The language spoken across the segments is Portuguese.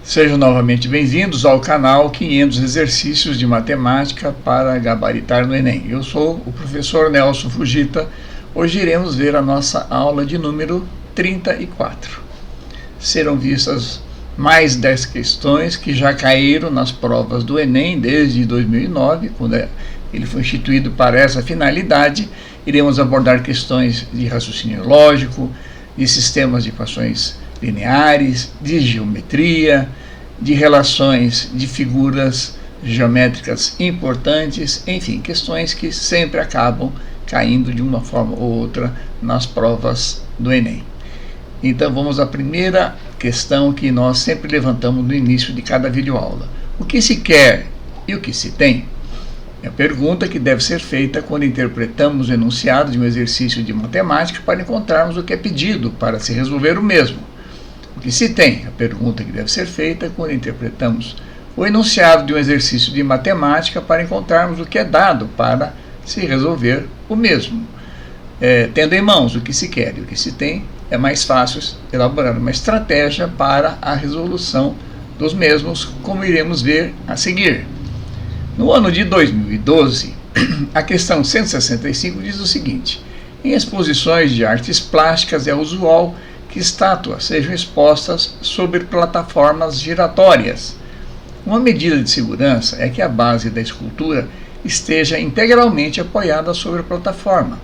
Sejam novamente bem-vindos ao canal 500 Exercícios de Matemática para Gabaritar no Enem. Eu sou o professor Nelson Fujita. Hoje iremos ver a nossa aula de número 34. Serão vistas mais 10 questões que já caíram nas provas do Enem desde 2009, quando ele foi instituído para essa finalidade. Iremos abordar questões de raciocínio lógico, de sistemas de equações lineares, de geometria, de relações de figuras geométricas importantes, enfim, questões que sempre acabam caindo de uma forma ou outra nas provas do Enem. Então vamos à primeira questão que nós sempre levantamos no início de cada videoaula. O que se quer e o que se tem? É a pergunta que deve ser feita quando interpretamos o enunciado de um exercício de matemática para encontrarmos o que é pedido para se resolver o mesmo. O que se tem? A pergunta que deve ser feita quando interpretamos o enunciado de um exercício de matemática para encontrarmos o que é dado para se resolver o mesmo. Tendo em mãos o que se quer e o que se tem, é mais fácil elaborar uma estratégia para a resolução dos mesmos, como iremos ver a seguir. No ano de 2012, a questão 165 diz o seguinte: em exposições de artes plásticas é usual que estátuas sejam expostas sobre plataformas giratórias. Uma medida de segurança é que a base da escultura esteja integralmente apoiada sobre a plataforma.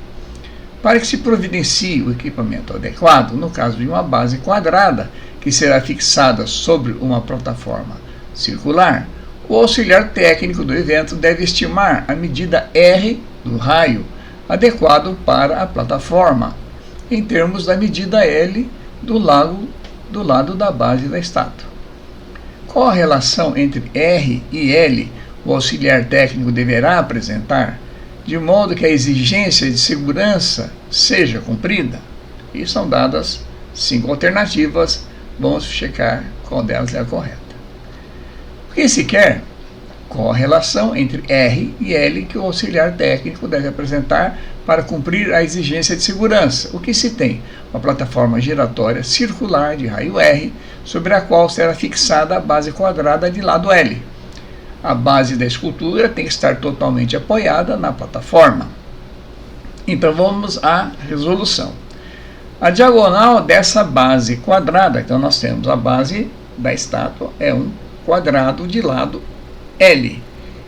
Para que se providencie o equipamento adequado, no caso de uma base quadrada que será fixada sobre uma plataforma circular, o auxiliar técnico do evento deve estimar a medida R do raio adequado para a plataforma, em termos da medida L do lado da base da estátua. Qual a relação entre R e L o auxiliar técnico deverá apresentar, de modo que a exigência de segurança seja cumprida? E são dadas 5 alternativas, vamos checar qual delas é a correta. O que se quer? Qual a relação entre R e L que o auxiliar técnico deve apresentar para cumprir a exigência de segurança? O que se tem? Uma plataforma giratória circular de raio R, sobre a qual será fixada a base quadrada de lado L. A base da escultura tem que estar totalmente apoiada na plataforma. Então vamos à resolução. A diagonal dessa base quadrada, então nós temos a base da estátua, é um quadrado de lado L.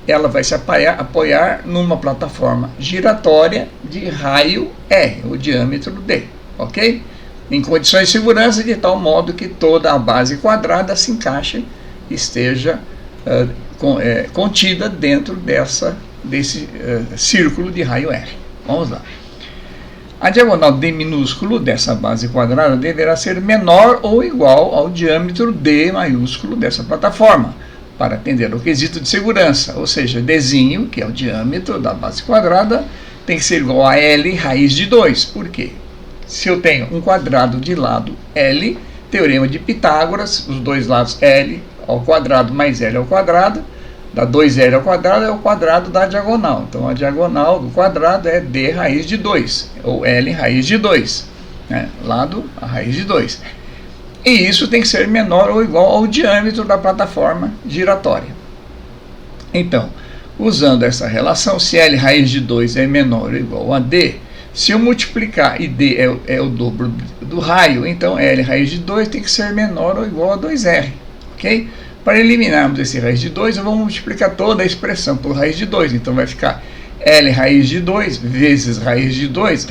Ela vai se apoiar numa plataforma giratória de raio R, o diâmetro D, ok? Em condições de segurança, de tal modo que toda a base quadrada se encaixe e esteja contida dentro desse círculo de raio R. Vamos lá. A diagonal D minúsculo dessa base quadrada deverá ser menor ou igual ao diâmetro D maiúsculo dessa plataforma, para atender ao quesito de segurança, ou seja, Dzinho, que é o diâmetro da base quadrada, tem que ser igual a L raiz de 2. Por quê? Se eu tenho um quadrado de lado L, teorema de Pitágoras, os dois lados L ao quadrado mais L ao quadrado, dá 2L ao quadrado, é o quadrado da diagonal. Então, a diagonal do quadrado é D raiz de 2, ou L raiz de 2, né? Lado a raiz de 2. E isso tem que ser menor ou igual ao diâmetro da plataforma giratória. Então, usando essa relação, se L raiz de 2 é menor ou igual a D, se eu multiplicar e D é o dobro do raio, então L raiz de 2 tem que ser menor ou igual a 2R, ok? Para eliminarmos esse raiz de 2, eu vou multiplicar toda a expressão por raiz de 2, então vai ficar L raiz de 2 vezes raiz de 2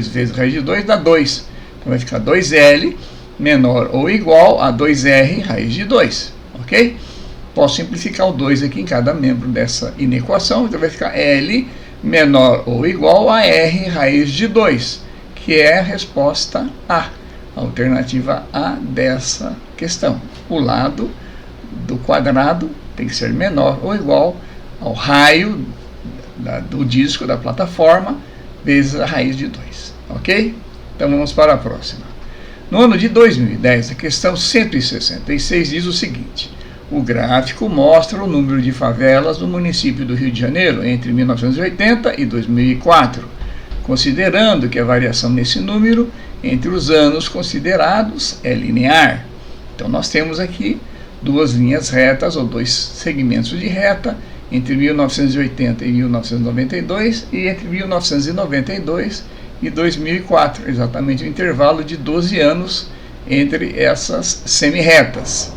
vezes raiz de 2 dá 2. Então vai ficar 2L menor ou igual a 2R raiz de 2, ok? Posso simplificar o 2 aqui em cada membro dessa inequação, então vai ficar L menor ou igual a R raiz de 2, que é a resposta A, a alternativa A dessa questão. O lado do quadrado tem que ser menor ou igual ao raio do disco da plataforma vezes a raiz de 2, ok? Então vamos para a próxima. No ano de 2010, a questão 166 diz o seguinte: o gráfico mostra o número de favelas no município do Rio de Janeiro entre 1980 e 2004, considerando que a variação nesse número entre os anos considerados é linear. Então nós temos aqui duas linhas retas ou dois segmentos de reta entre 1980 e 1992 e entre 1992 e 2004, exatamente o intervalo de 12 anos entre essas semi-retas.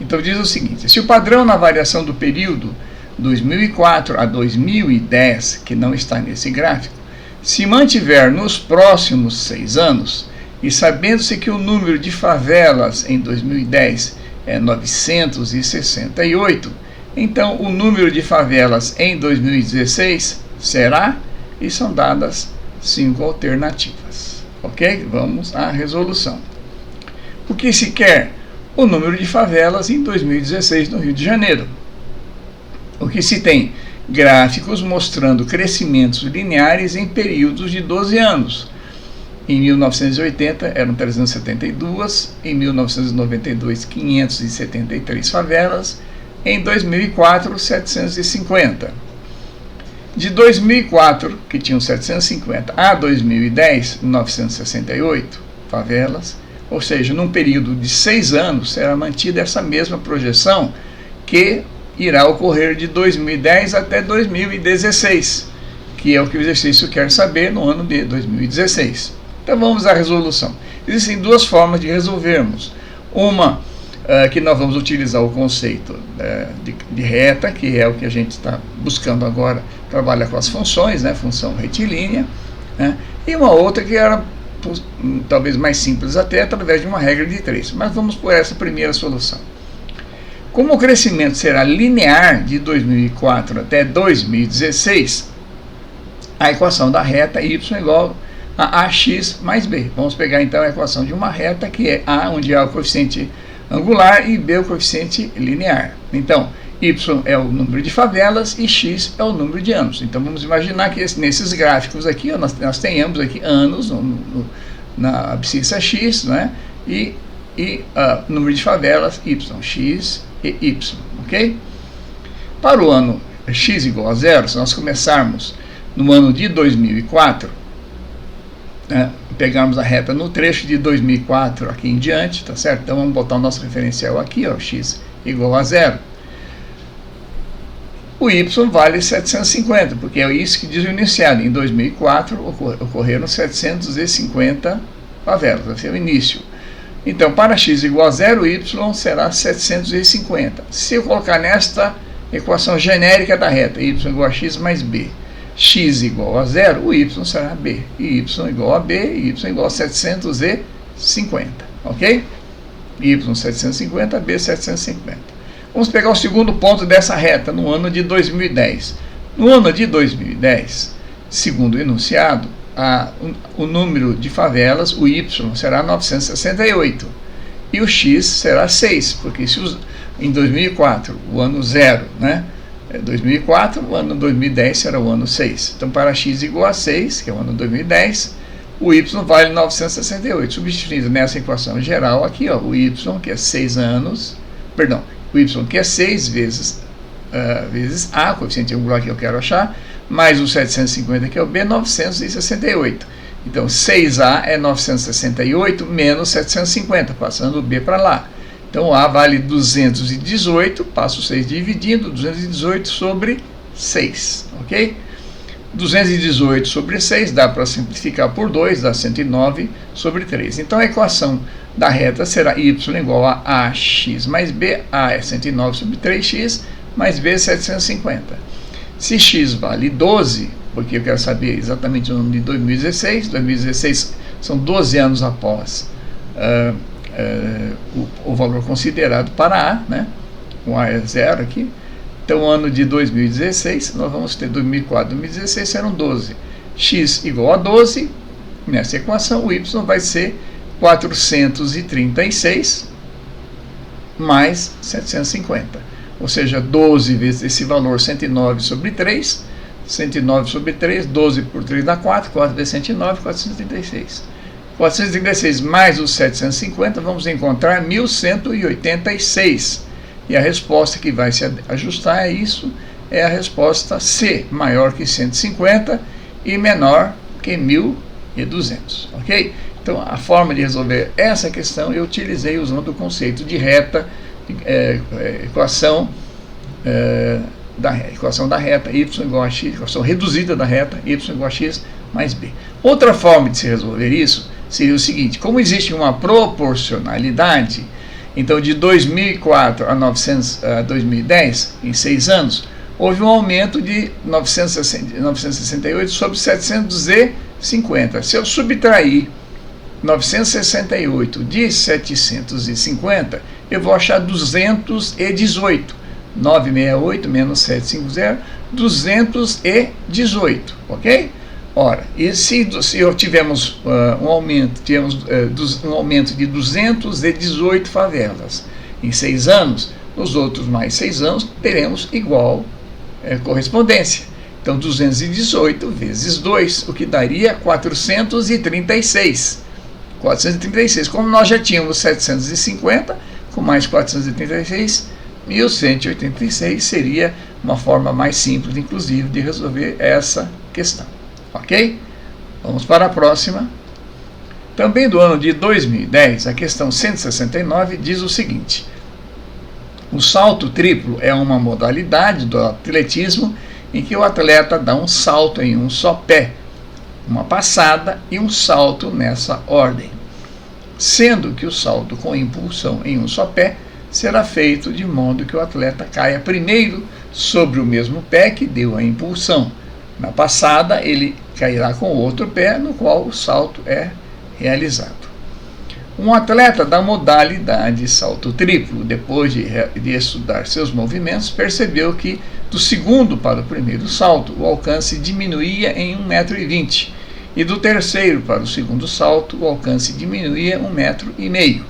Então diz o seguinte: se o padrão na variação do período 2004 a 2010, que não está nesse gráfico, se mantiver nos próximos 6 anos, e sabendo-se que o número de favelas em 2010 é 968, então o número de favelas em 2016 será, e são dadas 5 alternativas. Ok? Vamos à resolução. O que se quer? O número de favelas em 2016 no Rio de Janeiro. O que se tem? Gráficos mostrando crescimentos lineares em períodos de 12 anos. Em 1980 eram 372, em 1992 573 favelas, em 2004 750. De 2004, que tinham 750, a 2010 968 favelas, ou seja, num período de 6 anos será mantida essa mesma projeção que irá ocorrer de 2010 até 2016, que é o que o exercício quer saber no ano de 2016. Então vamos à resolução. Existem duas formas de resolvermos. Uma, que nós vamos utilizar o conceito de reta, que é o que a gente está buscando agora, trabalha com as funções, né, função retilínea, né, e uma outra que era talvez mais simples até, através de uma regra de 3. Mas vamos por essa primeira solução. Como o crescimento será linear de 2004 até 2016, a equação da reta y igual a ax mais b. Vamos pegar então a equação de uma reta, que é a, onde A é o coeficiente angular e b o coeficiente linear. Então, y é o número de favelas e x é o número de anos. Então vamos imaginar que nesses gráficos aqui nós tenhamos aqui anos na abscissa x, né? e número de favelas y, x e y, ok? Para o ano x igual a 0, se nós começarmos no ano de 2004, né, pegarmos a reta no trecho de 2004 aqui em diante, tá certo? Então vamos botar o nosso referencial aqui, ó, x igual a 0. O y vale 750, porque é isso que diz o enunciado. Em 2004 ocorreram 750 favelas, esse é o início. Então, para x igual a 0, y será 750. Se eu colocar nesta equação genérica da reta, y igual a x mais b, x igual a 0, o y será b, e y igual a b, e y igual a 750, ok? Y 750, b 750. Vamos pegar o segundo ponto dessa reta, no ano de 2010. No ano de 2010, segundo o enunciado, o número de favelas, o y, será 968. E o x será 6, porque se em 2004, o ano 0, né? 2004, o ano 2010 será o ano 6. Então, para x igual a 6, que é o ano 2010, o y vale 968. Substituindo nessa equação geral aqui, ó, o y, que é 6 anos, perdão, o y, que é 6 vezes a, coeficiente angular que eu quero achar, mais o 750, que é o b, 968. Então, 6a é 968 menos 750, passando o b para lá. Então, a vale 218, passo 6 dividindo, 218 sobre 6, ok? 218 sobre 6 dá para simplificar por 2, dá 109 sobre 3. Então, a equação da reta será y igual a ax mais b, a é 109 sobre 3x, mais b 750. Se x vale 12, porque eu quero saber exatamente o ano de 2016, 2016 são 12 anos após o valor considerado para A, né? O A é 0 aqui. Então, o ano de 2016, nós vamos ter 2004, 2016 serão 12. X igual a 12, nessa equação, o y vai ser 436 mais 750. Ou seja, 12 vezes esse valor, 109 sobre 3, 109 sobre 3, 12 por 3 dá 4, 4 vezes 109, 436. 436 mais os 750, vamos encontrar 1186. E a resposta que vai se ajustar a isso é a resposta C, maior que 150 e menor que 1200, ok? Então, a forma de resolver essa questão eu utilizei usando o conceito de reta equação da reta y igual a x, equação reduzida da reta y igual a x mais b. Outra forma de se resolver isso seria o seguinte: como existe uma proporcionalidade, então de 2004 a 2010, em 6 anos, houve um aumento de 968 sobre 750. Se eu subtrair 968 de 750, eu vou achar 218. 968 menos 750, 218, ok? Ora, e se tivemos um aumento de 218 favelas em 6 anos, nos outros mais 6 anos teremos igual correspondência. Então, 218 vezes 2, o que daria 436. 436. Como nós já tínhamos 750, com mais 436, 1186 seria uma forma mais simples, inclusive, de resolver essa questão. Ok? Vamos para a próxima. Também do ano de 2010, a questão 169 diz o seguinte: o salto triplo é uma modalidade do atletismo em que o atleta dá um salto em um só pé, uma passada e um salto nessa ordem, sendo que o salto com impulsão em um só pé será feito de modo que o atleta caia primeiro sobre o mesmo pé que deu a impulsão. Na passada, ele cairá com o outro pé no qual o salto é realizado. Um atleta da modalidade salto triplo, depois de estudar seus movimentos, percebeu que do segundo para o primeiro salto o alcance diminuía em 1,20 m e do terceiro para o segundo salto o alcance diminuía 1,5 m.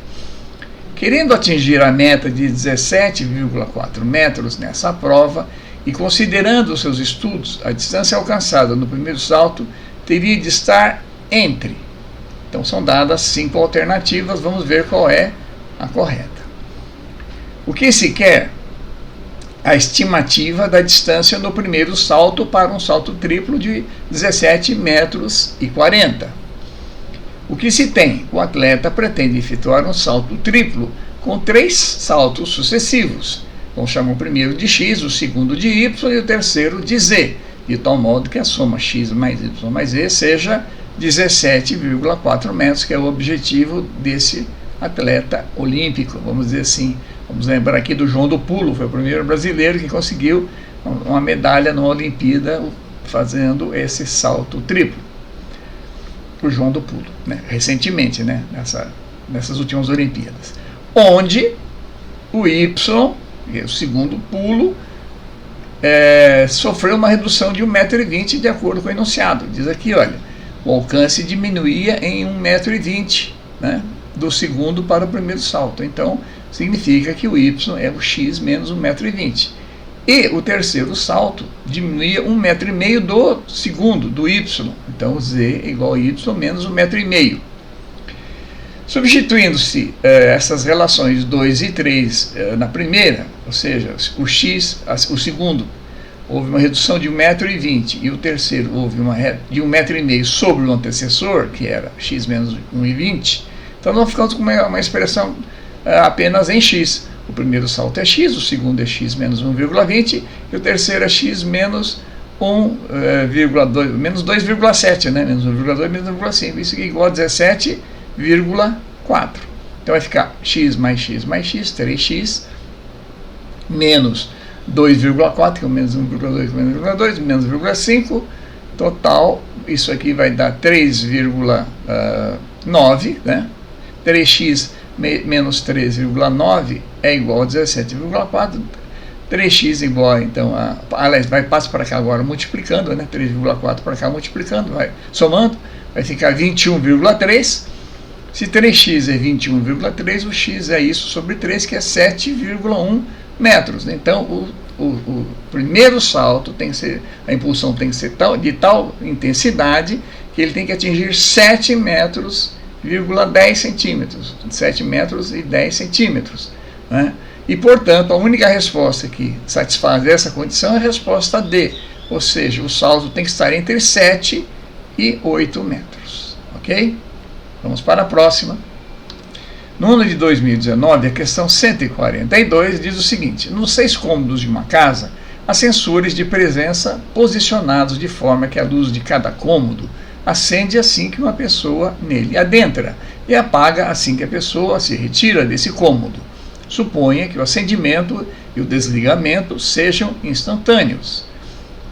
Querendo atingir a meta de 17,4 metros nessa prova e considerando os seus estudos, a distância alcançada no primeiro salto teria de estar entre. Então são dadas 5 alternativas, vamos ver qual é a correta. O que se quer? A estimativa da distância no primeiro salto para um salto triplo de 17,40 metros. O que se tem? O atleta pretende efetuar um salto triplo com 3 saltos sucessivos. Vamos chamar o primeiro de x, o segundo de y e o terceiro de z, de tal modo que a soma x mais y mais z seja 17,4 metros, que é o objetivo desse atleta olímpico, vamos dizer assim. Vamos lembrar aqui do João do Pulo, foi o primeiro brasileiro que conseguiu uma medalha numa Olimpíada fazendo esse salto triplo. O João do Pulo, né? Recentemente, né? Nessas últimas Olimpíadas, onde o y, o segundo pulo, sofreu uma redução de 1,20 m de acordo com o enunciado. Diz aqui, olha, o alcance diminuía em 1,20 m, né, do segundo para o primeiro salto. Então, significa que o y é o x menos 1,20 m. E o terceiro salto diminuía 1,5 m do segundo, do y. Então, z é igual a y menos 1,5 m. Substituindo-se essas relações 2 e 3 na primeira, ou seja, o x, o segundo, houve uma redução de 1,20 m e o terceiro houve de 1,5 m sobre o antecessor, que era x menos 1,20 m, então nós ficamos com uma expressão apenas em x. O primeiro salto é x, o segundo é x menos 1,20 e o terceiro é x menos 2,7, né? Menos 1,2 menos 1,5. Isso aqui é igual a 17,4. Então vai ficar x mais x mais x, 3x, menos 2,4, que é o menos 1,2, menos 1,5. Total, isso aqui vai dar 3,9, né? 3x menos 3,9 é igual a 17,4. 3x igual, então, aliás, passa para cá agora multiplicando, né? 3,4 para cá multiplicando, vai somando, vai ficar 21,3. Se 3x é 21,3, o x é isso sobre 3, que é 7,1 metros. Então, o primeiro salto tem que ser, a impulsão tem que ser de tal intensidade que ele tem que atingir 7 metros, 10 centímetros, 7 metros e 10 centímetros, né? E, portanto, a única resposta que satisfaz essa condição é a resposta D, ou seja, o salto tem que estar entre 7 e 8 metros, ok? Vamos para a próxima. No ano de 2019, a questão 142 diz o seguinte: nos 6 cômodos de uma casa, há sensores de presença posicionados de forma que a luz de cada cômodo acende assim que uma pessoa nele adentra e apaga assim que a pessoa se retira desse cômodo. Suponha que o acendimento e o desligamento sejam instantâneos.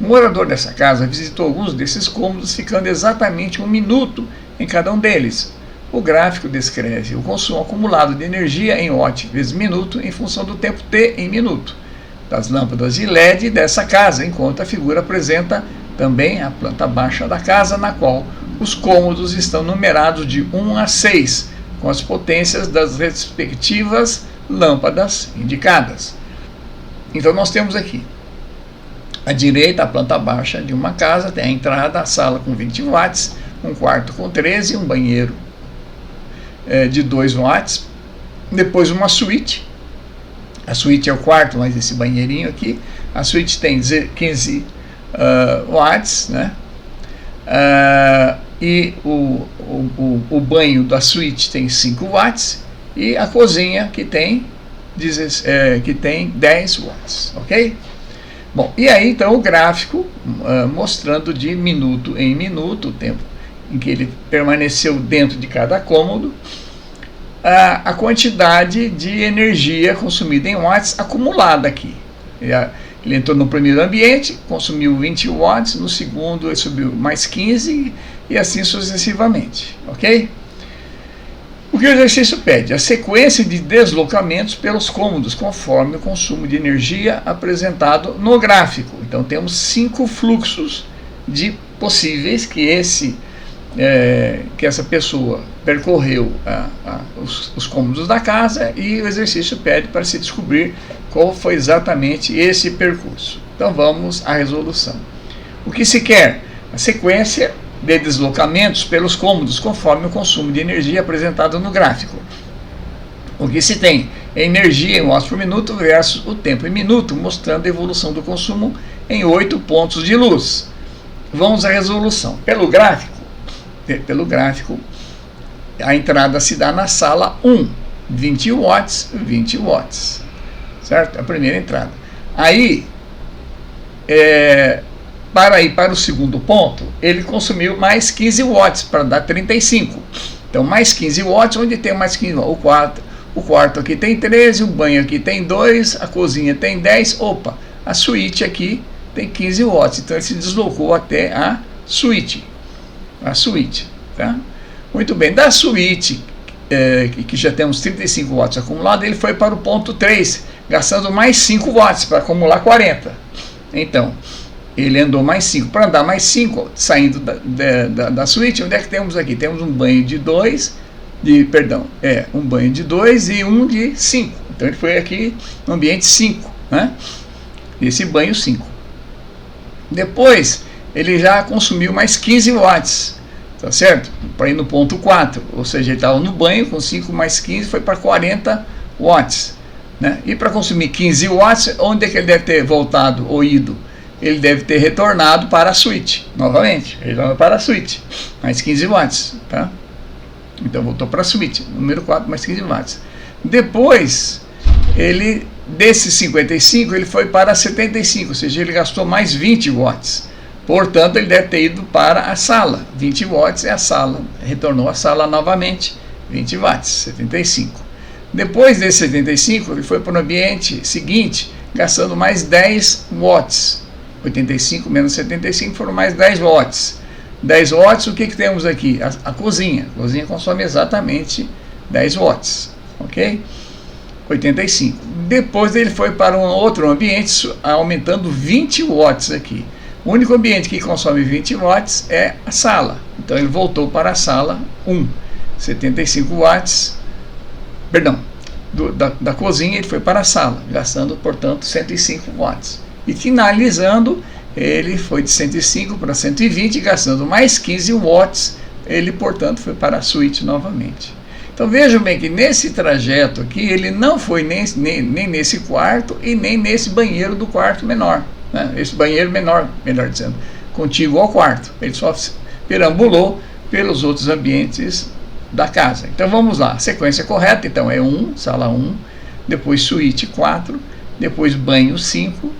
O morador dessa casa visitou alguns desses cômodos, ficando exatamente 1 minuto em cada um deles. O gráfico descreve o consumo acumulado de energia em watt vezes minuto em função do tempo T em minuto das lâmpadas de LED dessa casa, enquanto a figura apresenta também a planta baixa da casa, na qual os cômodos estão numerados de 1 a 6, com as potências das respectivas lâmpadas indicadas. Então nós temos aqui à direita a planta baixa de uma casa, tem a entrada, a sala com 20 watts, um quarto com 13, um banheiro de 2 watts, depois uma suíte. A suíte é o quarto, mas esse banheirinho aqui, a suíte tem 15 watts, né? E o banho da suíte tem 5 watts e a cozinha que tem 10 watts, ok? Bom, e aí então o gráfico mostrando de minuto em minuto o tempo em que ele permaneceu dentro de cada cômodo, a quantidade de energia consumida em watts acumulada aqui. Ele entrou no primeiro ambiente, consumiu 20 watts, no segundo ele subiu mais 15 e assim sucessivamente, ok? O que o exercício pede? A sequência de deslocamentos pelos cômodos, conforme o consumo de energia apresentado no gráfico. Então temos 5 fluxos de possíveis que essa pessoa percorreu os cômodos da casa, e o exercício pede para se descobrir qual foi exatamente esse percurso. Então vamos à resolução. O que se quer? A sequência de deslocamentos pelos cômodos conforme o consumo de energia apresentado no gráfico. O que se tem? Energia em watts por minuto versus o tempo em minuto, mostrando a evolução do consumo em 8 pontos de luz. Vamos à resolução. Pelo gráfico, a entrada se dá na sala 1, 20 watts, 20 watts, certo? A primeira entrada. Aí, para ir para o segundo ponto, ele consumiu mais 15 watts, para dar 35. Então, mais 15 watts, onde tem mais 15 watts? O quarto aqui tem 13, o banho aqui tem 2, a cozinha tem 10, a suíte aqui tem 15 watts, então ele se deslocou até a suíte. Tá? Muito bem, da suíte, que já temos 35 watts acumulado, ele foi para o ponto 3, gastando mais 5 watts para acumular 40. Então, ele andou mais 5. Para andar mais 5, saindo da suíte, onde é que temos aqui? Temos um banho de 2, um banho de 2 e um de 5. Então ele foi aqui no ambiente 5, né? Esse banho 5. Depois, ele já consumiu mais 15 watts, tá certo? Para ir no ponto 4, ou seja, ele estava no banho com 5 mais 15, foi para 40 watts, né? E para consumir 15 watts, onde é que ele deve ter voltado ou ido? Ele deve ter retornado para a suíte, novamente, ele vai para a suíte, mais 15 watts, tá? Então voltou para a suíte, número 4, mais 15 watts. Depois, desses 55, ele foi para 75, ou seja, ele gastou mais 20 watts. Portanto, ele deve ter ido para a sala, 20 watts é a sala, retornou à sala novamente, 20 watts, 75. Depois desse 75, ele foi para o ambiente seguinte, gastando mais 10 watts. 85 menos 75 foram mais 10 watts. 10 watts, o que temos aqui? A cozinha. A cozinha consome exatamente 10 watts, ok? 85. Depois ele foi para um outro ambiente, aumentando 20 watts aqui. O único ambiente que consome 20 watts é a sala. Então ele voltou para a sala 1, 75 watts. Perdão, da cozinha ele foi para a sala, gastando, portanto, 105 watts. E finalizando, ele foi de 105 para 120, gastando mais 15 watts. Ele, portanto, foi para a suíte novamente. Então vejam bem que nesse trajeto aqui, ele não foi nem nesse quarto e nem nesse banheiro do quarto menor, né? Esse banheiro menor, melhor dizendo, contíguo ao quarto. Ele só perambulou pelos outros ambientes da casa. Então vamos lá, a sequência correta então é 1, sala 1, depois suíte 4, depois banho 5,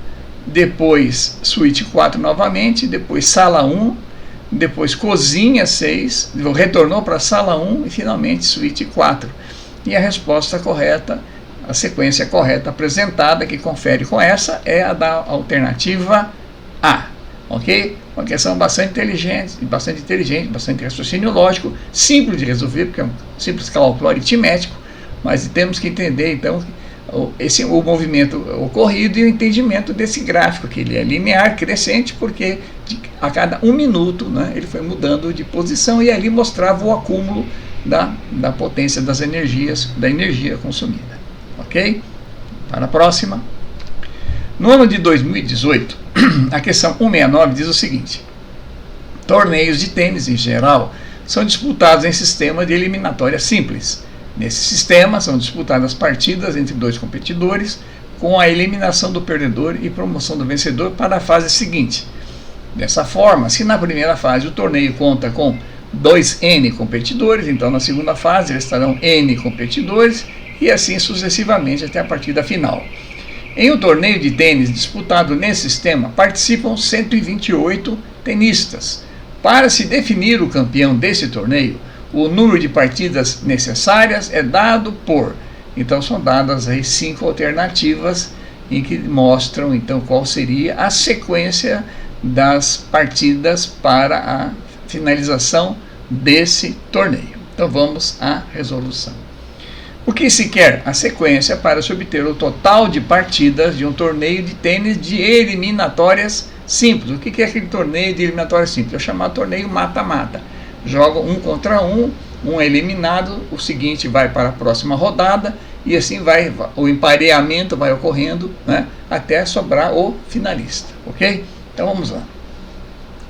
depois suíte 4 novamente, depois sala 1, depois cozinha 6, retornou para a sala 1 e finalmente suíte 4. E a resposta correta, a sequência correta apresentada, que confere com essa, é a da alternativa A. Ok? Uma questão bastante inteligente, bastante raciocínio lógico, simples de resolver, porque é um simples cálculo aritmético, mas temos que entender então o movimento ocorrido e o entendimento desse gráfico, que ele é linear, crescente, porque a cada 1 minuto, né, ele foi mudando de posição e ali mostrava o acúmulo da potência das energias, da energia consumida. Ok? Para a próxima. No ano de 2018, a questão 169 diz o seguinte: torneios de tênis, em geral, são disputados em sistema de eliminatória simples. Nesse sistema, são disputadas partidas entre 2 competidores, com a eliminação do perdedor e promoção do vencedor para a fase seguinte. Dessa forma, se na primeira fase o torneio conta com 2N competidores, então na segunda fase estarão N competidores, e assim sucessivamente até a partida final. Em um torneio de tênis disputado nesse sistema, participam 128 tenistas. Para se definir o campeão desse torneio, o número de partidas necessárias é dado por... Então são dadas aí 5 alternativas em que mostram então qual seria a sequência das partidas para a finalização desse torneio. Então vamos à resolução. O que se quer? A sequência para se obter o total de partidas de um torneio de tênis de eliminatórias simples. O que é aquele torneio de eliminatórias simples? É o chamado torneio mata-mata. Joga 1 contra 1, um é eliminado, o seguinte vai para a próxima rodada, e assim vai, o empareamento vai ocorrendo, né, até sobrar o finalista. Ok? Então vamos lá.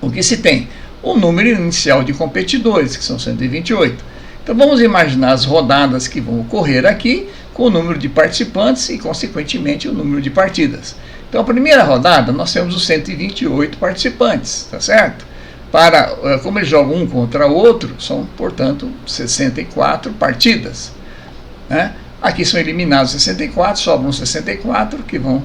O que se tem? O número inicial de competidores, que são 128. Então vamos imaginar as rodadas que vão ocorrer aqui com o número de participantes e, consequentemente, o número de partidas. Então a primeira rodada nós temos os 128 participantes, tá certo? Como eles jogam um contra o outro, são, portanto, 64 partidas. Né? Aqui são eliminados 64, sobram 64 que vão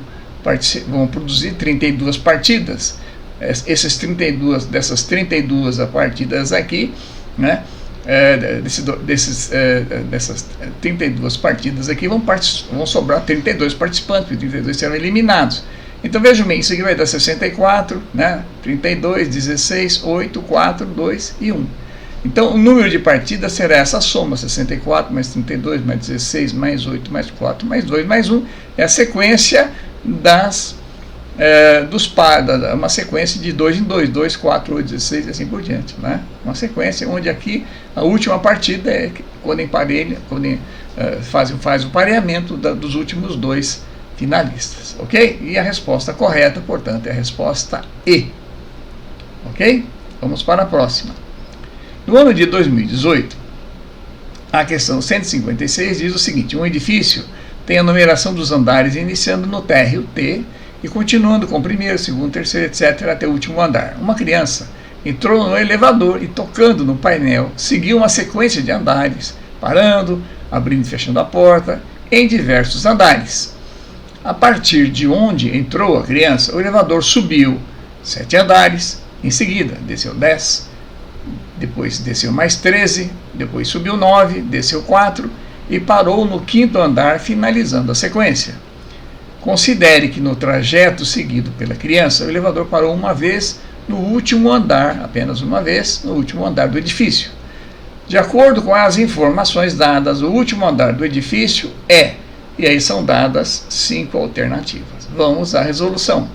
produzir 32 partidas. Dessas 32 partidas aqui, né? Dessas 32 partidas aqui vão sobrar 32 participantes, porque 32 serão eliminados. Então vejam bem, isso aqui vai dar 64, né? 32, 16, 8, 4, 2 e 1. Então o número de partidas será essa soma, 64 mais 32 mais 16 mais 8 mais 4 mais 2 mais 1. É a sequência uma sequência de 2 em 2, 2, 4, 8, 16 e assim por diante, né? Uma sequência onde aqui a última partida é quando faz o pareamento dos últimos 2 finalistas, ok? E a resposta correta, portanto, é a resposta E, ok? Vamos para a próxima. No ano de 2018, a questão 156 diz o seguinte: um edifício tem a numeração dos andares iniciando no térreo T e continuando com o primeiro, segundo, terceiro, etc., até o último andar. Uma criança entrou no elevador e, tocando no painel, seguiu uma sequência de andares, parando, abrindo e fechando a porta, em diversos andares. A partir de onde entrou a criança, o elevador subiu 7 andares, em seguida desceu 10, depois desceu mais 13, depois subiu 9, desceu 4 e parou no 5º andar, finalizando a sequência. Considere que no trajeto seguido pela criança, o elevador parou uma vez no último andar, apenas uma vez, no último andar do edifício. De acordo com as informações dadas, o último andar do edifício é... E aí são dadas 5 alternativas. Vamos à resolução.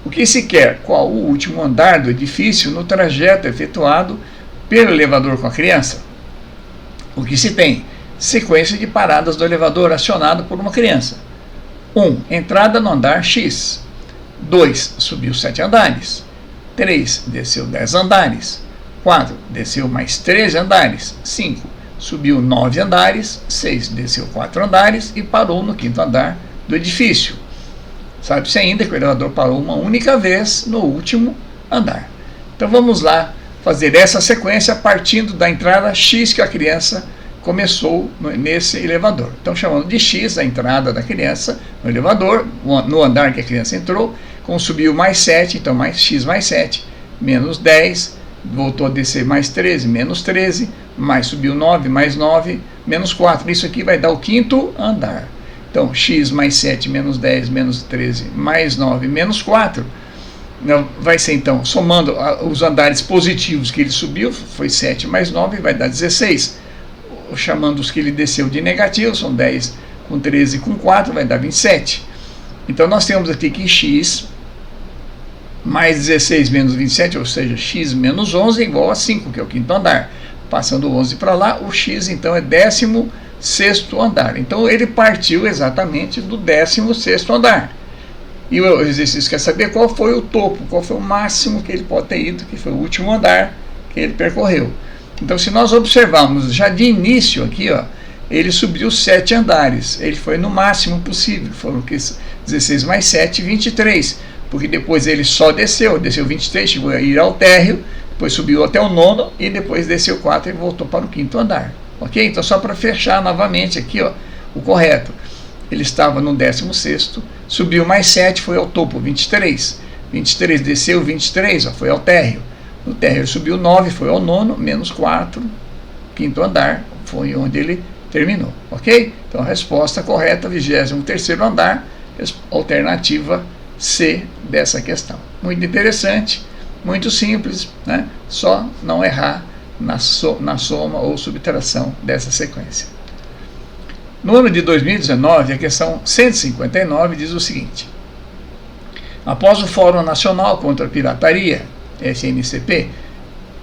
O que se quer? Qual o último andar do edifício no trajeto efetuado pelo elevador com a criança? O que se tem? Sequência de paradas do elevador acionado por uma criança. 1. Entrada no andar X. 2. Subiu 7 andares. 3. Desceu 10 andares. 4. Desceu mais 13 andares. 5. Subiu 9 andares, 6 desceu 4 andares e parou no 5º andar do edifício. Sabe-se ainda que o elevador parou uma única vez no último andar. Então vamos lá fazer essa sequência partindo da entrada X que a criança começou nesse elevador. Então, chamando de X a entrada da criança no elevador, no andar que a criança entrou, como subiu mais 7, então mais X mais 7, menos 10, voltou a descer mais 13, menos 13, mais subiu 9, mais 9, menos 4. Isso aqui vai dar o quinto andar. Então, X mais 7, menos 10, menos 13, mais 9, menos 4. Vai ser, então, somando os andares positivos que ele subiu, foi 7 mais 9, vai dar 16. Chamando os que ele desceu de negativo, são 10 com 13 com 4, vai dar 27. Então, nós temos aqui que X mais 16 menos 27, ou seja, X menos 11 é igual a 5, que é o quinto andar. Passando o 11 para lá, o X, então, é 16º andar. Então, ele partiu exatamente do 16º andar. E o exercício quer saber qual foi o topo, qual foi o máximo que ele pode ter ido, que foi o último andar que ele percorreu. Então, se nós observarmos já de início aqui, ó, ele subiu 7 andares. Ele foi no máximo possível, foram 16 mais 7, 23. Porque depois ele só desceu 23, chegou a ir ao térreo, depois subiu até o 9º e depois desceu 4 e voltou para o quinto andar. Ok? Então, só para fechar novamente aqui, ó, o correto. Ele estava no 16º, subiu mais 7, foi ao topo, 23. 23 desceu, 23, ó, foi ao térreo. No térreo ele subiu 9, foi ao 9º, menos 4, quinto andar, foi onde ele terminou. Ok? Então, a resposta correta, 23º andar, alternativa C dessa questão. Muito interessante, muito simples, né? Só não errar na soma ou subtração dessa sequência. No ano de 2019, a questão 159 diz o seguinte: após o Fórum Nacional contra a Pirataria, FNCP,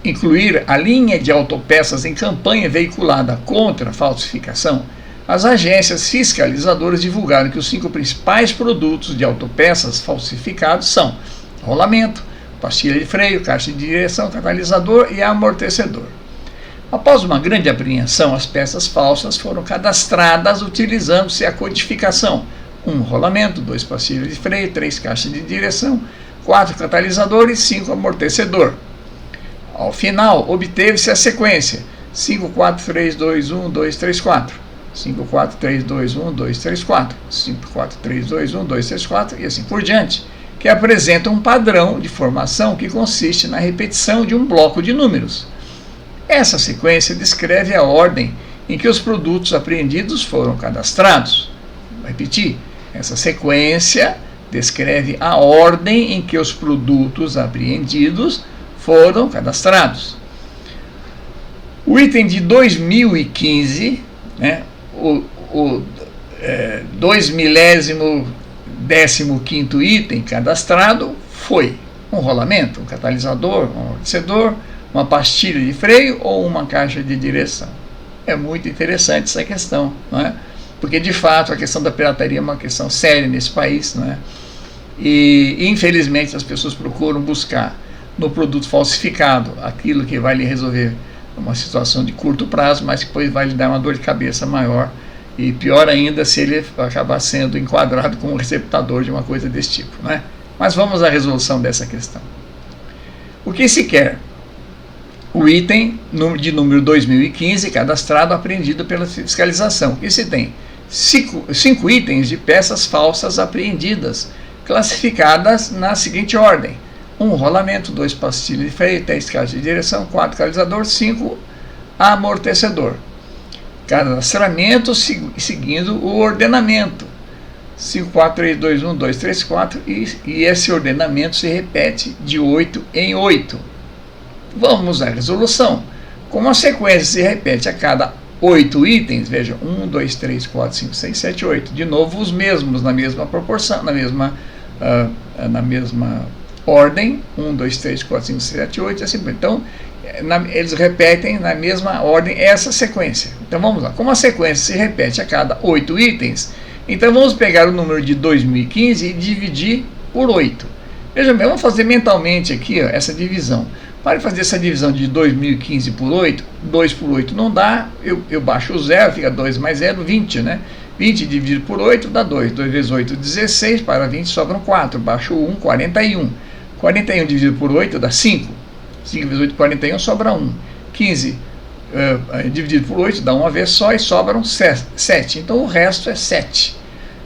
incluir a linha de autopeças em campanha veiculada contra a falsificação, as agências fiscalizadoras divulgaram que os 5 principais produtos de autopeças falsificados são rolamento, pastilha de freio, caixa de direção, catalisador e amortecedor. Após uma grande apreensão, as peças falsas foram cadastradas utilizando-se a codificação: 1 rolamento, 2 pastilhas de freio, 3 caixas de direção, 4 catalisadores e 5 amortecedor. Ao final, obteve-se a sequência 5, 4, 3, 2, 1, 2, 3, 4. 5, 4, 3, 2, 1, 2, 3, 4. 5, 4, 3, 2, 1, 2, 3, 4 e assim por diante, que apresenta um padrão de formação que consiste na repetição de um bloco de números. Essa sequência descreve a ordem em que os produtos apreendidos foram cadastrados. Vou repetir, essa sequência descreve a ordem em que os produtos apreendidos foram cadastrados. O item de 2015, né, o 2.015º item cadastrado foi um rolamento, um catalisador, um amortecedor, uma pastilha de freio ou uma caixa de direção. É muito interessante essa questão, não é? Porque, de fato, a questão da pirataria é uma questão séria nesse país, não é? E, infelizmente, as pessoas procuram buscar no produto falsificado aquilo que vai lhe resolver uma situação de curto prazo, mas que depois vai lhe dar uma dor de cabeça maior, e pior ainda se ele acabar sendo enquadrado como receptador de uma coisa desse tipo, não é? Mas vamos à resolução dessa questão. O que se quer? O item de número 2015 cadastrado apreendido pela fiscalização. E se tem 5 itens de peças falsas apreendidas, classificadas na seguinte ordem: 1 rolamento, 2 pastilhas de freio, 3 caixas de direção, 4 catalisador, 5 amortecedor. Cadastramento seguindo o ordenamento. 5, 4, 3, 2, 1, 2, 3, 4 e esse ordenamento se repete de 8 em 8. Vamos à resolução. Como a sequência se repete a cada 8 itens, veja, 1, 2, 3, 4, 5, 6, 7, 8. De novo, os mesmos, na mesma proporção, na mesma ordem. 1, 2, 3, 4, 5, 6, 7, 8, assim. Então, eles repetem na mesma ordem essa sequência. Então, vamos lá. Como a sequência se repete a cada 8 itens, então vamos pegar o número de 2015 e dividir por 8. Veja bem, vamos fazer mentalmente aqui, ó, essa divisão. Para fazer essa divisão de 2015 por 8, 2 por 8 não dá, eu baixo o 0, fica 2 mais 0, 20, né? 20 dividido por 8 dá 2, 2 vezes 8, 16, para 20 sobram 4, baixo o 1, 41. 41 dividido por 8 dá 5, 5 vezes 8, 41, sobra 1. 15 dividido por 8 dá uma vez só e sobram 7. Então o resto é 7.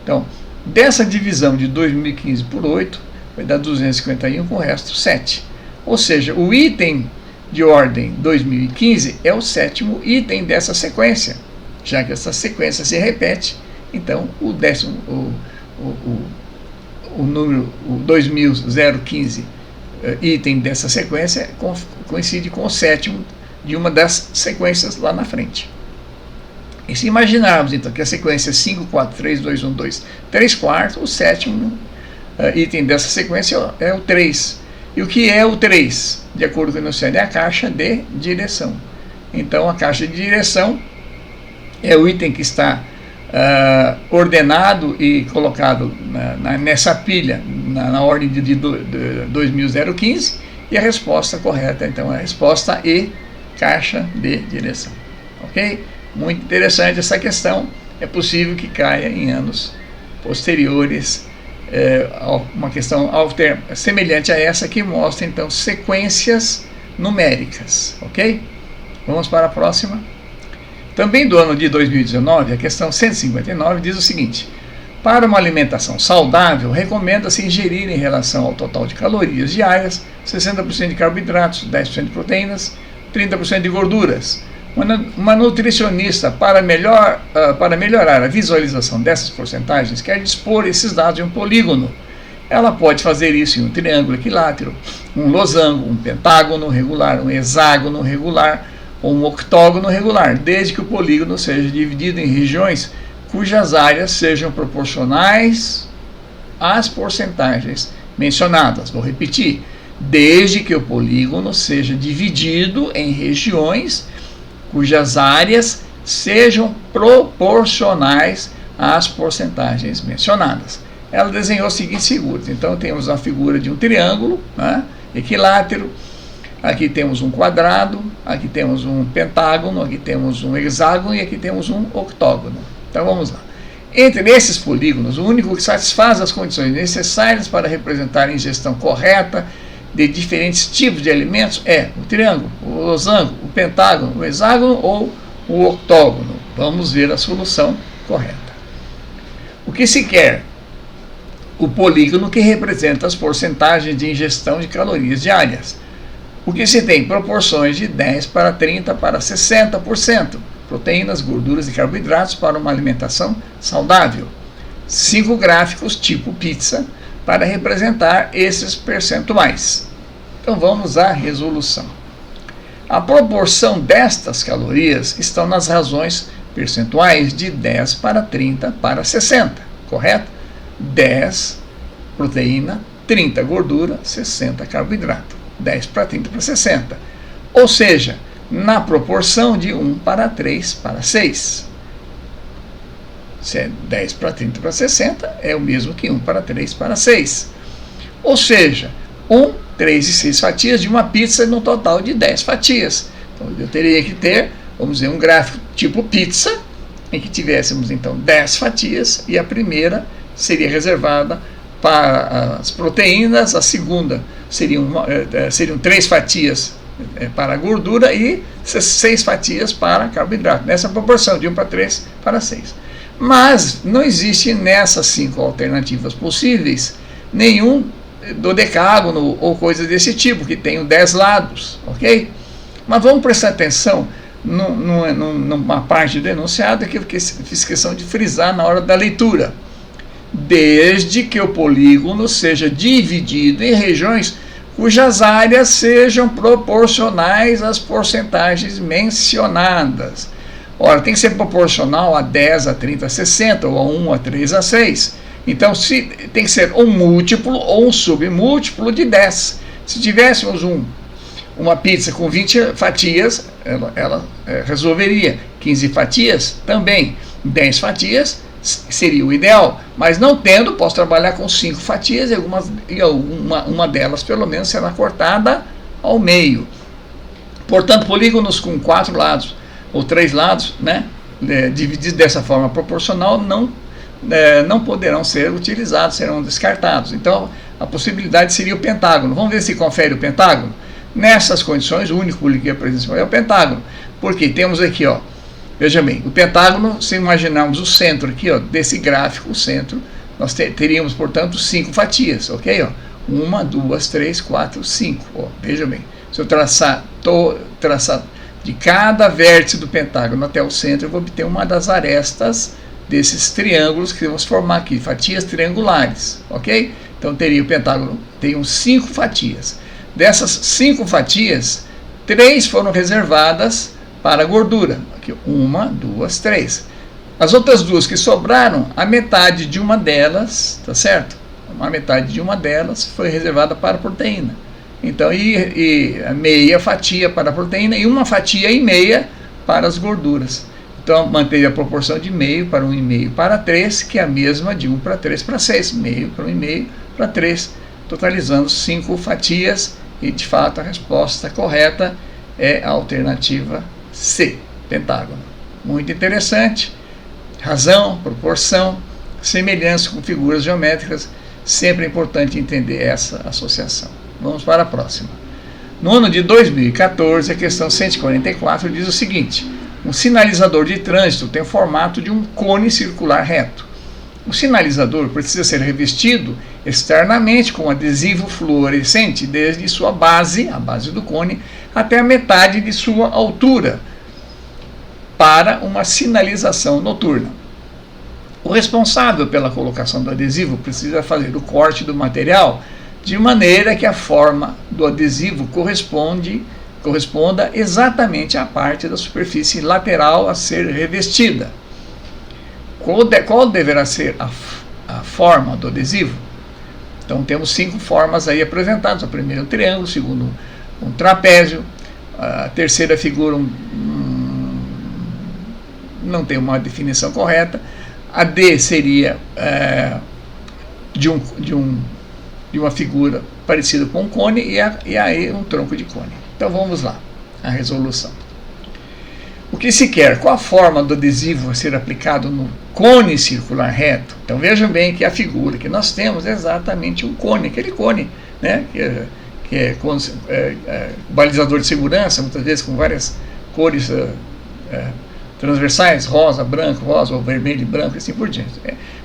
Então, dessa divisão de 2015 por 8, vai dar 251 com o resto 7. Ou seja, o item de ordem 2015 é o 7º item dessa sequência. Já que essa sequência se repete, então o número 2015 item dessa sequência coincide com o 7º de uma das sequências lá na frente. E se imaginarmos então que a sequência é 5, 4, 3, 2, 1, 2, 3 quartos, o 7º item dessa sequência é o 3. E o que é o 3? De acordo com o enunciado, é a caixa de direção. Então a caixa de direção é o item que está ordenado e colocado nessa pilha, na ordem de 2015, e a resposta correta, então, é a resposta E, caixa de direção. Ok? Muito interessante essa questão. É possível que caia em anos posteriores uma questão semelhante a essa, que mostra, então, sequências numéricas. Ok? Vamos para a próxima. Também do ano de 2019, a questão 159 diz o seguinte: para uma alimentação saudável, recomenda-se ingerir, em relação ao total de calorias diárias, 60% de carboidratos, 10% de proteínas, 30% de gorduras. Uma nutricionista, para melhorar a visualização dessas porcentagens, quer dispor esses dados em um polígono. Ela pode fazer isso em um triângulo equilátero, um losango, um pentágono regular, um hexágono regular ou um octógono regular, desde que o polígono seja dividido em regiões cujas áreas sejam proporcionais às porcentagens mencionadas. Vou repetir: desde que o polígono seja dividido em regiões cujas áreas sejam proporcionais às porcentagens mencionadas. Ela desenhou as seguintes figuras. Então temos a figura de um triângulo, né, equilátero. Aqui temos um quadrado, aqui temos um pentágono, aqui temos um hexágono e aqui temos um octógono. Então vamos lá. Entre esses polígonos, o único que satisfaz as condições necessárias para representar a ingestão correta de diferentes tipos de alimentos é o triângulo, o losango, o pentágono, o hexágono ou o octógono. Vamos ver a solução correta. O que se quer? O polígono que representa as porcentagens de ingestão de calorias diárias. O que se tem? Proporções de 10 para 30 para 60%. Proteínas, gorduras e carboidratos para uma alimentação saudável. 5 gráficos tipo pizza para representar esses percentuais. Então vamos à resolução. A proporção destas calorias estão nas razões percentuais de 10 para 30 para 60, correto? 10 proteína, 30 gordura, 60 carboidrato. 10 para 30 para 60. Ou seja, na proporção de 1 para 3 para 6. Se é 10 para 30 para 60, é o mesmo que 1 para 3 para 6. Ou seja, 1, 3 e 6 fatias de uma pizza no total de 10 fatias. Então eu teria que ter, vamos dizer, um gráfico tipo pizza, em que tivéssemos então 10 fatias, e a primeira seria reservada para as proteínas, a segunda seriam 3 fatias para a gordura e 6 fatias para carboidrato, nessa proporção de 1 para 3 para 6. Mas não existe nessas 5 alternativas possíveis nenhum dodecágono ou coisa desse tipo, que tenham 10 lados, ok? Mas vamos prestar atenção numa parte do enunciado que eu fiz questão de frisar na hora da leitura. Desde que o polígono seja dividido em regiões cujas áreas sejam proporcionais às porcentagens mencionadas. Ora, tem que ser proporcional a 10, a 30, a 60, ou a 1, a 3, a 6. Então, tem que ser um múltiplo ou um submúltiplo de 10. Se tivéssemos uma pizza com 20 fatias, ela resolveria. 15 fatias também. 10 fatias seria o ideal, mas não tendo, posso trabalhar com 5 fatias e uma delas pelo menos será cortada ao meio. Portanto, polígonos com 4 lados ou 3 lados, né, divididos dessa forma proporcional, não poderão ser utilizados, serão descartados. Então a possibilidade seria o pentágono. Vamos ver se confere o pentágono. Nessas condições, o único poliqueto presencial é o pentágono. Porque temos aqui, ó, veja bem, o pentágono, se imaginarmos o centro aqui, ó, desse gráfico, o centro, nós teríamos, portanto, 5 fatias, ok? Ó, 1, 2, 3, 4, 5. Ó, veja bem, se eu traçar de cada vértice do pentágono até o centro, eu vou obter uma das arestas desses triângulos que vamos formar aqui, fatias triangulares, ok? Então teria o pentágono, tem 5 fatias. Dessas 5 fatias, 3 foram reservadas para a gordura. Aqui, 1, 2, 3. As outras 2 que sobraram, a metade de uma delas, tá certo? A metade de uma delas foi reservada para a proteína. Então, e a meia fatia para a proteína e 1 fatia e meia para as gorduras. Então, manteve a proporção de meio para 1,5 para 3, que é a mesma de 1 para 3 para 6. Meio para 1,5 para 3, totalizando 5 fatias. E, de fato, a resposta correta é a alternativa C, pentágono. Muito interessante. Razão, proporção, semelhança com figuras geométricas. Sempre é importante entender essa associação. Vamos para a próxima. No ano de 2014, a questão 144 diz o seguinte: um sinalizador de trânsito tem o formato de um cone circular reto. O sinalizador precisa ser revestido externamente com adesivo fluorescente desde sua base, a base do cone, até a metade de sua altura, para uma sinalização noturna. O responsável pela colocação do adesivo precisa fazer o corte do material de maneira que a forma do adesivo corresponda exatamente à parte da superfície lateral a ser revestida. Qual deverá ser a forma do adesivo? Então temos 5 formas aí apresentadas. A primeira é um triângulo, a segunda um trapézio, a terceira figura não tem uma definição correta. A D seria de uma figura parecida com um cone e aí um tronco de cone. Então vamos lá, a resolução. O que se quer? Qual a forma do adesivo a ser aplicado no cone circular reto? Então vejam bem que a figura que nós temos é exatamente um cone, aquele cone, né, que é balizador de segurança, muitas vezes com várias cores transversais, rosa, branco, rosa, ou vermelho e branco, assim por diante.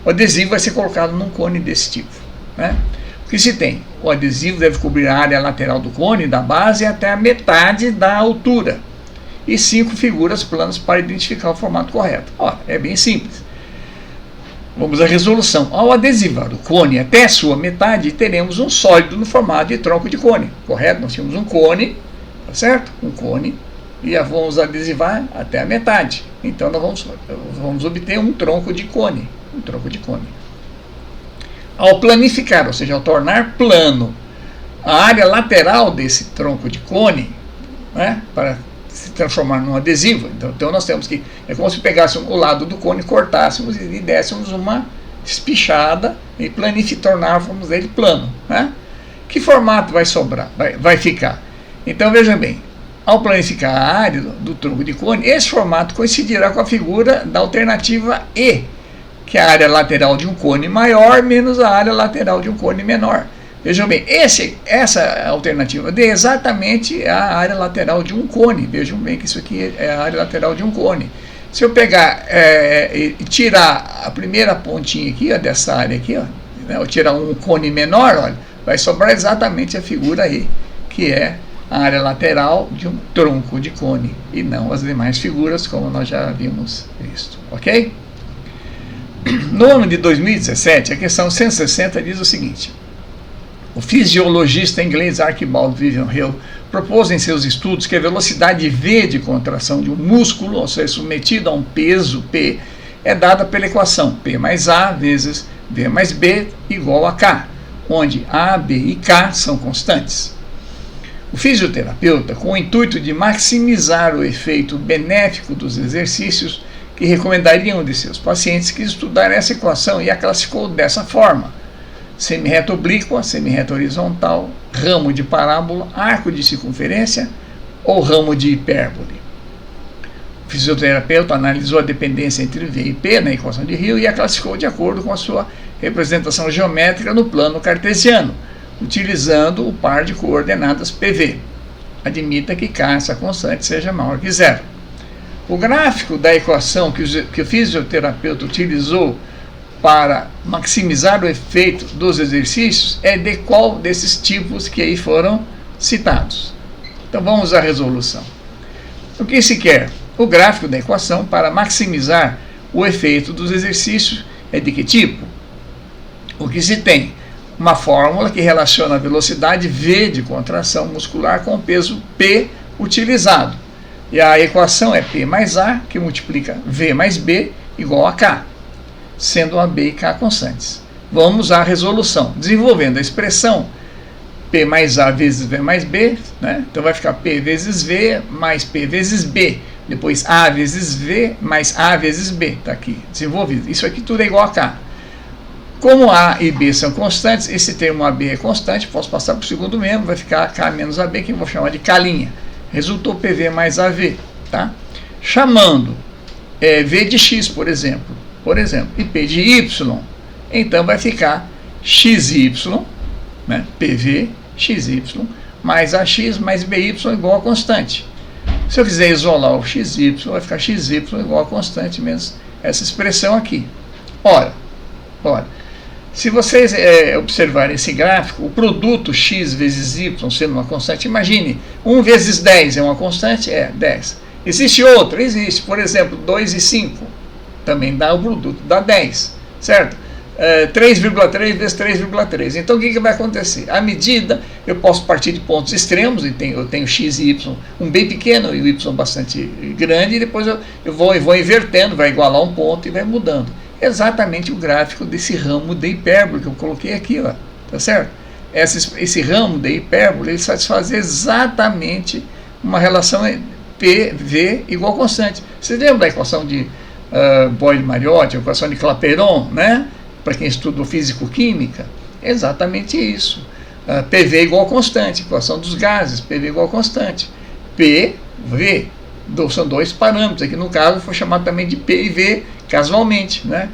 O adesivo vai ser colocado num cone desse tipo, né? O que se tem? O adesivo deve cobrir a área lateral do cone, da base até a metade da altura. E 5 figuras planas para identificar o formato correto. É bem simples. Vamos à resolução. Ao adesivar o cone até sua metade, teremos um sólido no formato de tronco de cone. Correto? Nós tínhamos um cone, tá certo? Um cone. E vamos adesivar até a metade. Então nós vamos obter um tronco de cone. Um tronco de cone. Ao planificar, ou seja, ao tornar plano a área lateral desse tronco de cone, né, para se transformar num adesivo, então nós temos que, é como se pegássemos o lado do cone, cortássemos e dessemos uma espichada e tornávamos ele plano, né? Que formato vai sobrar, vai ficar? Então veja bem, ao planificar a área do tronco de cone, esse formato coincidirá com a figura da alternativa E, que é a área lateral de um cone maior menos a área lateral de um cone menor. Vejam bem, essa alternativa D é exatamente a área lateral de um cone. Vejam bem que isso aqui é a área lateral de um cone. Se eu pegar e tirar a primeira pontinha aqui, ó, dessa área aqui, ó, né, ou tirar um cone menor, olha, vai sobrar exatamente a figura E, que é a área lateral de um tronco de cone, e não as demais figuras, como nós já havíamos visto. Ok? No ano de 2017, a questão 160 diz o seguinte: o fisiologista inglês Archibald Vivian Hill propôs em seus estudos que a velocidade V de contração de um músculo, ao ser submetido a um peso P, é dada pela equação P mais A vezes V mais B igual a K, onde A, B e K são constantes. O fisioterapeuta, com o intuito de maximizar o efeito benéfico dos exercícios que recomendaria a um de seus pacientes, quis estudar essa equação e a classificou dessa forma: semirreta oblíqua, semirreta horizontal, ramo de parábola, arco de circunferência ou ramo de hipérbole. O fisioterapeuta analisou a dependência entre V e P na equação de Hill e a classificou de acordo com a sua representação geométrica no plano cartesiano, utilizando o par de coordenadas PV. admita que K, essa constante, seja maior que zero. O gráfico da equação que o fisioterapeuta utilizou para maximizar o efeito dos exercícios é de qual desses tipos que aí foram citados. Então vamos à resolução. O que se quer? O gráfico da equação para maximizar o efeito dos exercícios é de que tipo? O que se tem? Uma fórmula que relaciona a velocidade V de contração muscular com o peso P utilizado. E a equação é P mais A, que multiplica V mais B, igual a K, sendo a B e K constantes. Vamos à resolução. Desenvolvendo a expressão P mais A vezes V mais B, né? Então vai ficar P vezes V mais P vezes B. Depois A vezes V mais A vezes B. Está aqui desenvolvido. Isso aqui tudo é igual a K. Como A e B são constantes, esse termo AB é constante, posso passar para o segundo membro, vai ficar K menos AB, que eu vou chamar de K'. Resultou PV mais AV. Tá? Chamando V de X, por exemplo, e P de Y, então vai ficar XY, né? PV, XY, mais AX mais BY igual a constante. Se eu quiser isolar o XY, vai ficar XY igual a constante, menos essa expressão aqui. Ora, se vocês observarem esse gráfico, o produto x vezes y sendo uma constante, imagine, 1 vezes 10 é uma constante? É, 10. Existe outra? Existe. Por exemplo, 2 e 5 também dá o produto, dá 10, certo? 3,3 vezes 3,3. Então o que vai acontecer? À medida, eu posso partir de pontos extremos, e eu tenho x e y, um bem pequeno e o y bastante grande, e depois eu vou invertendo, vai igualar um ponto e vai mudando. Exatamente o gráfico desse ramo de hipérbole que eu coloquei aqui, ó, tá certo? Esse ramo de hipérbole, ele satisfaz exatamente uma relação PV igual a constante. Você lembra da equação de Boyle-Mariotti, a equação de Clapeyron, né? Para quem estuda físico-química, exatamente isso. PV igual a constante, equação dos gases, PV igual a constante. PV, são dois parâmetros, aqui no caso foi chamado também de P e V, casualmente, né?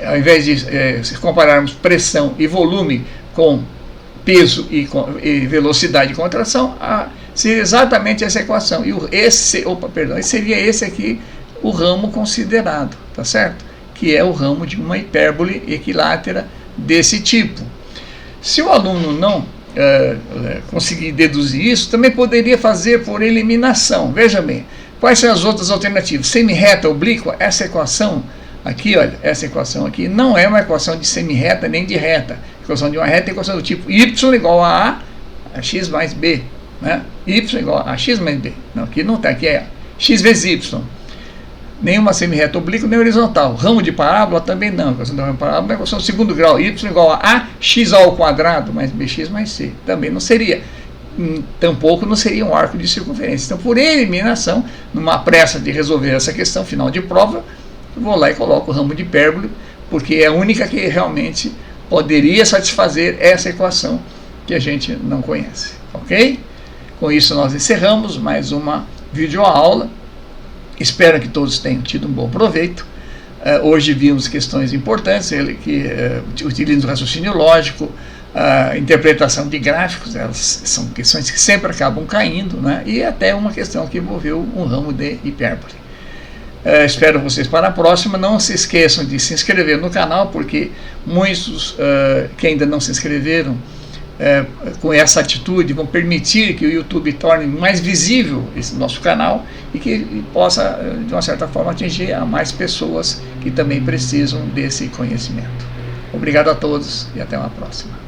Ao invés de se compararmos pressão e volume com peso e velocidade de contração, seria exatamente essa equação. E seria esse aqui o ramo considerado, tá certo? Que é o ramo de uma hipérbole equilátera desse tipo. Se o aluno não conseguir deduzir isso, também poderia fazer por eliminação. Veja bem, quais são as outras alternativas? Semirreta oblíqua, essa equação aqui, olha, essa equação aqui não é uma equação de semirreta nem de reta. A equação de uma reta é a equação do tipo y igual a x mais b, né? Y igual a x mais b. Não, aqui não está, aqui é x vezes y. Nenhuma semirreta oblíqua, nem horizontal. Ramo de parábola também não. A equação da parábola é a equação do segundo grau. Y igual a x ao quadrado mais bx mais c. Também não seria. Tampouco não seria um arco de circunferência. Então, por eliminação, numa pressa de resolver essa questão final de prova, eu vou lá e coloco o ramo de hipérbole, porque é a única que realmente poderia satisfazer essa equação que a gente não conhece. Ok? Com isso, nós encerramos mais uma videoaula. Espero que todos tenham tido um bom proveito. Hoje vimos questões importantes que utilizam o raciocínio lógico, a interpretação de gráficos, elas são questões que sempre acabam caindo, né? E até uma questão que envolveu um ramo de hipérbole. Espero vocês para a próxima. Não se esqueçam de se inscrever no canal, porque muitos que ainda não se inscreveram com essa atitude vão permitir que o YouTube torne mais visível esse nosso canal e que possa, de uma certa forma, atingir a mais pessoas que também precisam desse conhecimento. Obrigado a todos e até uma próxima.